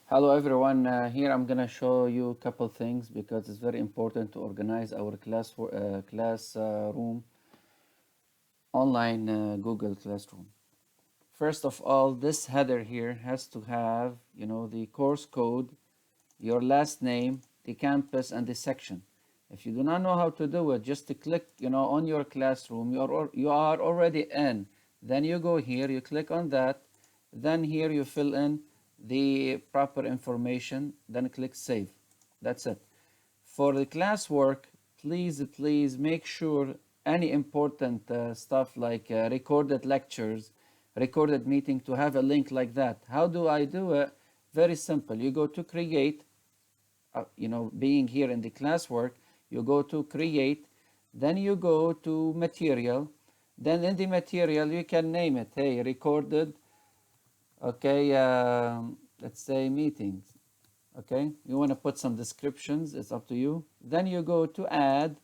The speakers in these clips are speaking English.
Hello everyone. Here I'm gonna show you a couple things because it's very important to organize our class room online Google Classroom. First of all, this header here has to have, the course code, your last name, the campus, and the section. If you do not know how to do it, just to click, on your classroom. You are already in. Then you go here, you click on that. Then here you fill in the proper information. Then click save. That's it. For the classwork, please make sure any important stuff like recorded lectures, recorded meeting to have a link like that. How do I do it? Very simple. You go to create, being here in the classwork, you go to create, then you go to material, then in the material you can name it, hey, recorded, okay, let's say meetings, okay. You want to put some descriptions, it's up to you. Then you go to add,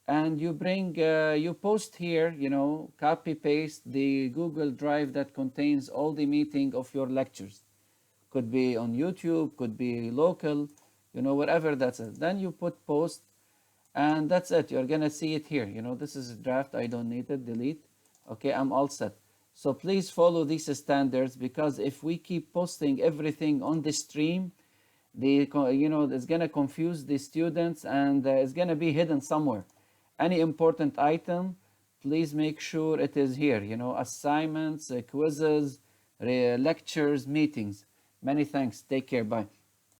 and you bring, you post here, copy paste the Google Drive that contains all the meeting of your lectures. Could be on YouTube, could be local, whatever that's it. Then you put post, and that's it. You're gonna see it here. This is a draft. I don't need it. Delete. Okay, I'm all set. So please follow these standards, because if we keep posting everything on the stream, it's gonna confuse the students, and it's gonna be hidden somewhere. Any important item, please make sure it is here. Assignments, quizzes, lectures, meetings. Many thanks. Take care. Bye.